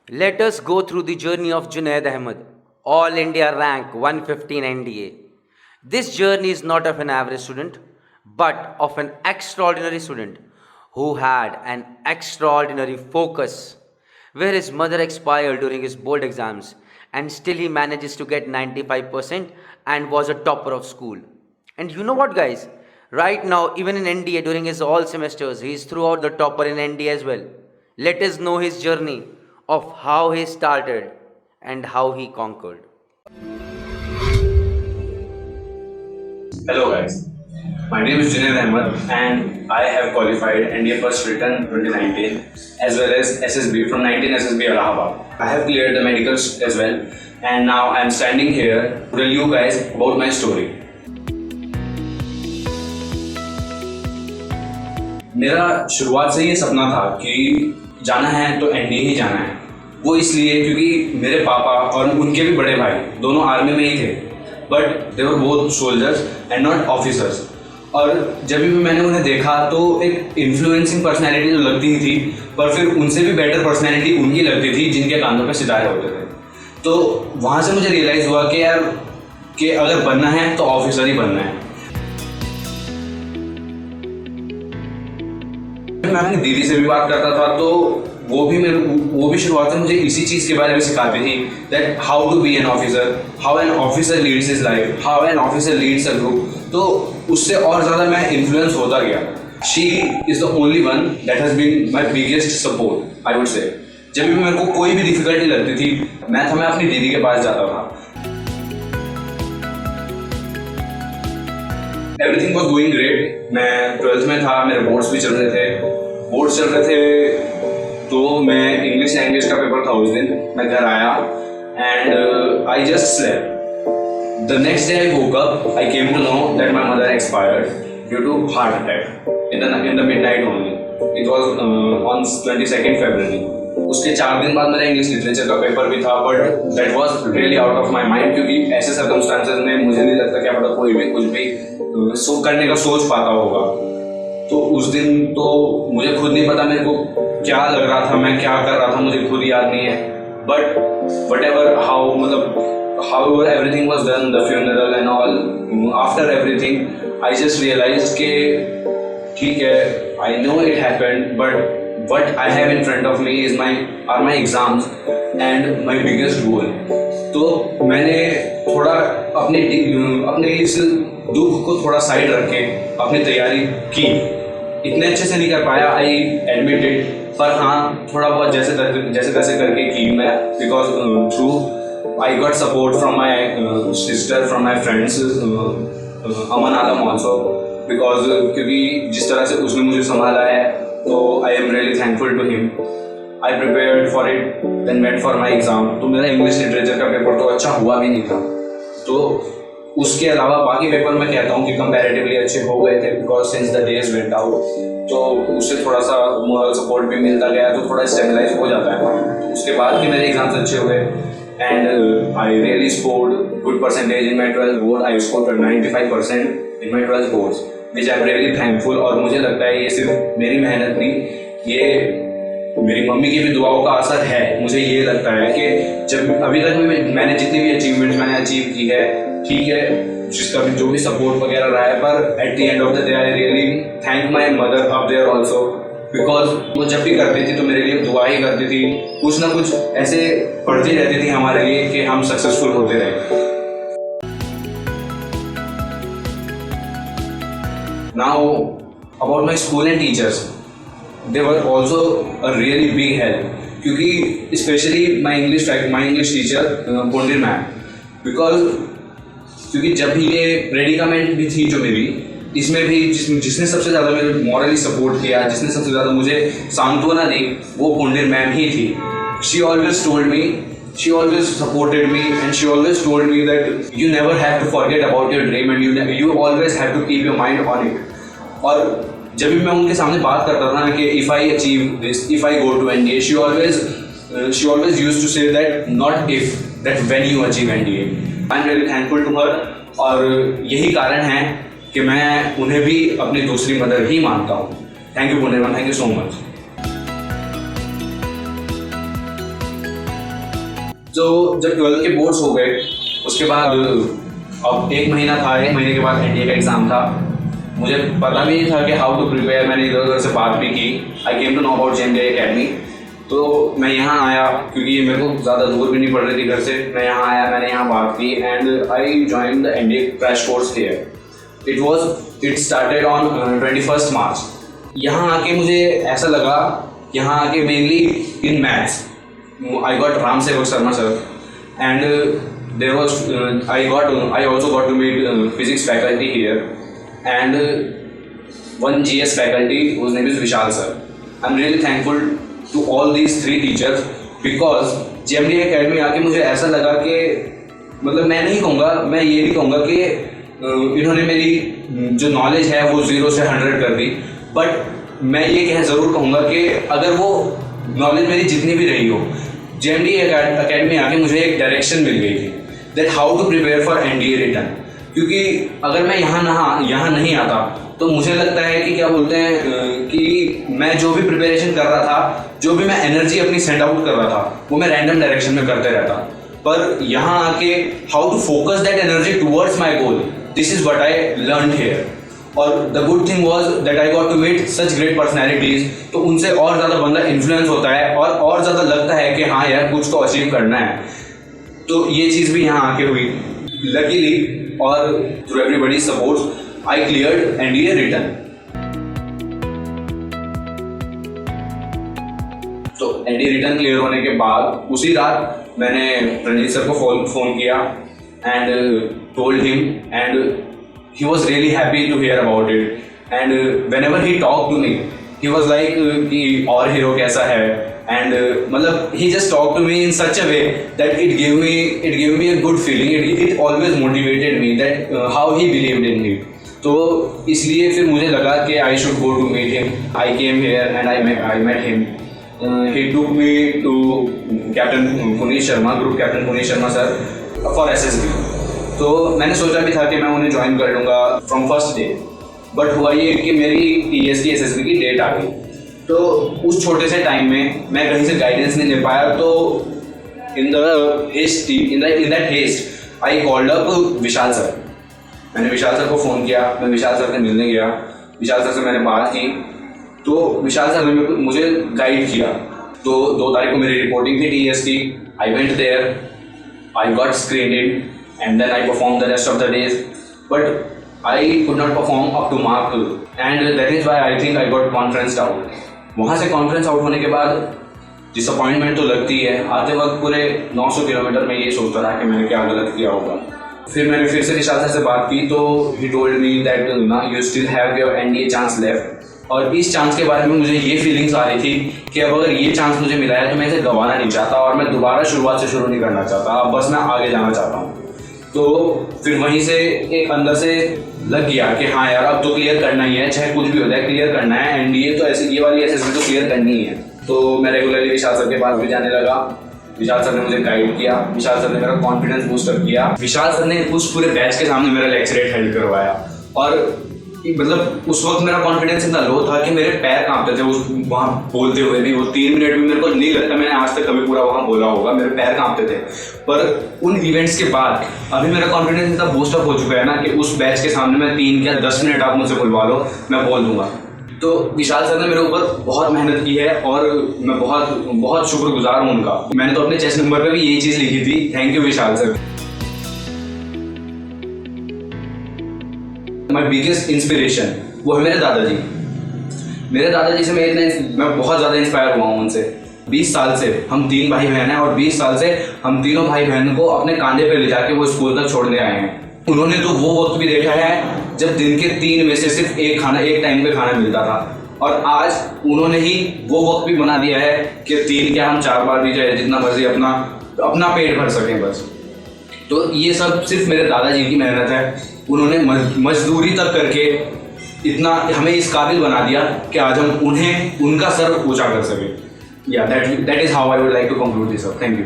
Let us go through the journey of Junaid Ahmed, All India rank 115 NDA. This journey is not of an average student, but of an extraordinary student who had an extraordinary focus, where his mother expired during his board exams and still he manages to get 95% and was a topper of school. And you know what, guys? Right now, even in NDA during his all semesters, he is throughout the topper in NDA as well. Let us know his journey of how he started and how he conquered. Hello guys, my name is Junaid Ahmed and I have qualified NDA First Return 2019 as well as SSB from 19 SSB Allahabad. I have cleared the medicals as well and now I am standing here to tell you guys about my story. मेरा शुरुआत से ये सपना था कि जाना है तो एनडीए ही जाना है। वो इसलिए क्योंकि मेरे पापा और उनके भी बड़े भाई दोनों आर्मी में ही थे, but they were both soldiers and not officers. और जब भी मैंने उन्हें देखा तो एक इन्फ्लुएंसिंग पर्सनैलिटी तो लगती ही थी, पर फिर उनसे भी बेटर पर्सनैलिटी उनकी लगती थी जिनके कांधों पे सितारे होते थे। तो वहाँ से मुझे रियलाइज़ हुआ कि यार कि अगर बनना है तो ऑफिसर ही बनना है। मैं अपनी दीदी से भी बात करता था तो वो भी शुरुआत में मुझे इसी चीज़ के बारे में सिखाती थी that how to be an officer, how an officer leads his life, how an officer leads a group. तो उससे और ज़्यादा मैं इन्फ्लुएंस होता गया। She is the only one that has been my biggest support, I would say. जब भी मेरे को कोई भी डिफिकल्टी लगती थी मैं अपनी दीदी के पास जाता था। Everything was going great. मैं 12th में था, मेरे बोर्ड्स भी चल रहे थे। तो मैं इंग्लिश लैंग्वेज का पेपर था उस दिन। मैं घर आया and I just slept. The next day I woke up, I came to know that my mother expired due to heart attack in the midnight only. It was on 22 February. उसके 4 दिन बाद मेरा इंग्लिश लिटरेचर का paper भी था, but that was really out of my mind क्योंकि ऐसे circumstances में मुझे नहीं लगता कि मतलब कोई भी कुछ भी करने का सोच पाता होगा। तो उस दिन तो मुझे खुद नहीं पता मेरे को क्या लग रहा था, मैं क्या कर रहा था, मुझे खुद याद नहीं है। But whatever how everything was done, the funeral and all, after everything I just realise के ठीक है, I know it happened, but what I have in front of me are my exams and my biggest goal. तो मैंने थोड़ा अपने इस दुख को थोड़ा साइड रख के अपनी तैयारी की। इतने अच्छे से नहीं कर पाया, आई एडमिट इट, पर हाँ थोड़ा बहुत जैसे तैसे करके की मैं, because through I got support from my sister, from my friends, Aman Alam also, because क्योंकि जिस तरह से उसने मुझे संभाला है तो I am really thankful to him. I prepared for it, then went for my exam. तो मेरा इंग्लिश लिटरेचर का पेपर तो अच्छा हुआ भी नहीं था, तो उसके अलावा बाकी पेपर मैं कहता हूँ कि कंपैरेटिवली अच्छे हो गए थे, because since the days went out तो उससे थोड़ा सा मोरल सपोर्ट भी मिलता गया, तो थोड़ा स्टेबलाइज हो जाता है। तो उसके बाद के मेरे एग्जाम्स अच्छे हुए and I really scored good percentage in my 12th board. I scored 95% in my 12th boards, which I am really thankful. और मुझे लगता है ये सिर्फ मेरी मेहनत नहीं, ये मेरी मम्मी की भी दुआओं का असर है। मुझे ये लगता है कि जब अभी तक मैंने जितनी भी अचीवमेंट्स मैंने अचीव की है, ठीक है, जिसका भी जो भी सपोर्ट वगैरह रहा है, पर at the end of the day I really thank my mother up there also, because वो जब भी करती थी तो मेरे लिए दुआ ही करती थी, कुछ ना कुछ ऐसे पढ़ती रहती थी हमारे लिए कि हम सक्सेसफुल होते रहे। Now, about my school and teachers, they were also a really big help. क्योंकि especially my English teacher, Pondir ma'am, because क्योंकि जब भी ये predicament भी थी जो मेरी, इसमें भी जिसने सबसे ज़्यादा मेरे morally support किया, जिसने सबसे ज़्यादा मुझे सांत्वना दी, वो पोंडिर मैम ही थी। She always told me, she always supported me, and she always told me that you never have to forget about your dream and you always have to keep your mind on it. और जब भी मैं उनके सामने बात करता था ना कि if I achieve this, if I go to NDA, she always used to say that not if, that when you achieve NDA. I am really thankful to her, और यही कारण है कि मैं उन्हें भी अपनी दूसरी मदर ही मानता हूँ। थैंक यू पुण्य ma'am, thank you so much. तो जब 12th के बोर्ड्स हो गए उसके बाद अब 1 महीना था, 1 महीने के बाद एनडीए का एग्ज़ाम था। मुझे पता भी नहीं था कि हाउ टू प्रिपेयर। मैंने इधर उधर से बात भी की। I came to know about JMDI academy. तो मैं यहाँ आया क्योंकि मेरे को ज़्यादा दूर भी नहीं पड़ रही थी घर से। मैं यहाँ आया, मैंने यहाँ बात की and I join the NDA crash course here. It started on 21 March. यहाँ आके मुझे ऐसा लगा, यहाँ आके mainly in maths I got Ram Sewak Sharma sir and there was I also got to meet physics faculty here and one GS faculty whose name is Vishal sir. I'm really thankful to all these 3 teachers because JMDA Academy आके मुझे ऐसा लगा कि मतलब मैं नहीं कहूँगा, मैं ये नहीं कहूँगा कि इन्होंने मेरी जो नॉलेज है वो 0 से 100 कर दी, बट मैं ये ज़रूर कहूँगा कि अगर वो नॉलेज मेरी जितनी भी रही हो, JMDA Academy आके मुझे एक डायरेक्शन मिल गई थी that how to prepare for NDA return. क्योंकि अगर मैं यहाँ नहीं आता तो मुझे लगता है कि क्या बोलते हैं कि मैं जो भी प्रिपरेशन कर रहा था, जो भी मैं एनर्जी अपनी सेंड आउट कर रहा था, वो मैं रैंडम डायरेक्शन में करते रहता। पर यहाँ आके how to focus that energy towards my goal, this is what I learn here. और the good thing was that I got to meet such great personalities. तो उनसे और ज़्यादा बंदा इन्फ्लुएंस होता है और ज़्यादा लगता है कि हाँ यार कुछ तो अचीव करना है। तो ये चीज़ भी यहाँ आके हुई लकीली, और through everybody support I cleared NDA return. तो एनडीए रिटर्न क्लियर होने के बाद उसी रात मैंने रणजीत सर को फोन किया and told him and he was really happy to hear about it. And whenever he talk to me he was like कि और हीरो कैसा है, and मतलब he just talked to me in such a way that it gave me a good feeling. It always motivated me that how he believed in me. तो इसलिए फिर मुझे लगा कि I should go to meet him. I came here and I met him. He took me to Captain Puneet Sharma, Group Captain Puneet Sharma sir for SSB. तो मैंने सोचा भी था कि मैं उन्हें ज्वाइन कर लूँगा from first day. बट हुआ ये कि मेरी TST SSB की डेट आ गई। तो उस छोटे से टाइम में मैं कहीं से गाइडेंस नहीं ले पाया। तो in that haste I called up Vishal sir. मैंने विशाल सर को फ़ोन किया, मैं विशाल सर से मिलने गया, विशाल सर से मैंने बात की। तो विशाल सर ने मुझे गाइड किया। तो 2 तारीख को मेरी रिपोर्टिंग थी TST। I went there, I got screened and then I perform the rest of the days, but I could not perform up to mark and that is why I think I got conferenced out. वहाँ से conference out होने के बाद disappointment तो लगती है। आते वक्त पूरे 900 किलोमीटर में ये सोचता रहा कि मैंने क्या गलत किया होगा। फिर मैंने फिर से विशाल सर से बात की। तो ही टोल्ड मी दैट ना you still have your NDA chance left. और इस चांस के बारे में मुझे ये फीलिंग्स आ रही थी कि अब अगर ये चांस मुझे मिला है तो मैं इसे गंवाना नहीं चाहता और मैं दोबारा शुरुआत से शुरू नहीं करना चाहता। अब बस मैं आगे जाना चाहता हूँ। तो फिर वहीं से एक अंदर से लग गया कि हाँ यार अब तो क्लियर करना ही है, चाहे कुछ भी हो जाए क्लियर करना है। एनडीए तो ऐसे ये वाली एसएसबी तो क्लियर करनी ही है। तो मैं रेगुलरली विशाल सर के पास भी जाने लगा। विशाल सर ने मुझे गाइड किया, विशाल सर ने मेरा कॉन्फिडेंस बूस्टर किया। विशाल सर ने उस पूरे बैच के सामने मेरा लेक्चरेट हेल्ड करवाया। और मतलब उस वक्त मेरा कॉन्फिडेंस इतना लो था कि मेरे पैर कांपते थे उस वहाँ बोलते हुए भी। वो 3 मिनट भी मेरे को नहीं लगता मैंने आज तक कभी पूरा वहाँ बोला होगा, मेरे पैर कांपते थे। पर उन इवेंट्स के बाद अभी मेरा कॉन्फिडेंस इतना बूस्टअप हो चुका है ना कि उस बैच के सामने मैं 3 या 10 मिनट आप मुझसे बुलवा लो, मैं बोल दूंगा। तो विशाल सर ने मेरे ऊपर बहुत मेहनत की है और मैं बहुत बहुत शुक्रगुजार हूँ उनका। मैंने तो अपने चेस्ट नंबर पर भी यही चीज़ लिखी थी, thank you Vishal sir. My biggest inspiration वो है मेरे दादाजी। मेरे दादाजी से मैं बहुत ज़्यादा इंस्पायर हुआ हूँ उनसे। 20 साल से हम 3 भाई बहन हैं और 20 साल से हम तीनों भाई बहन को अपने कंधे पे ले जाके वो स्कूल तक छोड़ने आए हैं। उन्होंने तो वो वक्त भी देखा है जब दिन के 3 में से सिर्फ एक टाइम पे खाना मिलता था, और आज उन्होंने ही वो वक्त भी बना दिया है कि 3 क्या हम 4 बार भी जाए, जितना मर्जी अपना पेट भर सकें बस। तो ये सब सिर्फ मेरे दादाजी की मेहनत है। उन्होंने मजदूरी तक करके इतना हमें इस काबिल बना दिया कि आज हम उनका सर ऊंचा कर सकें। Yeah that is how I would like to conclude this. Thank you.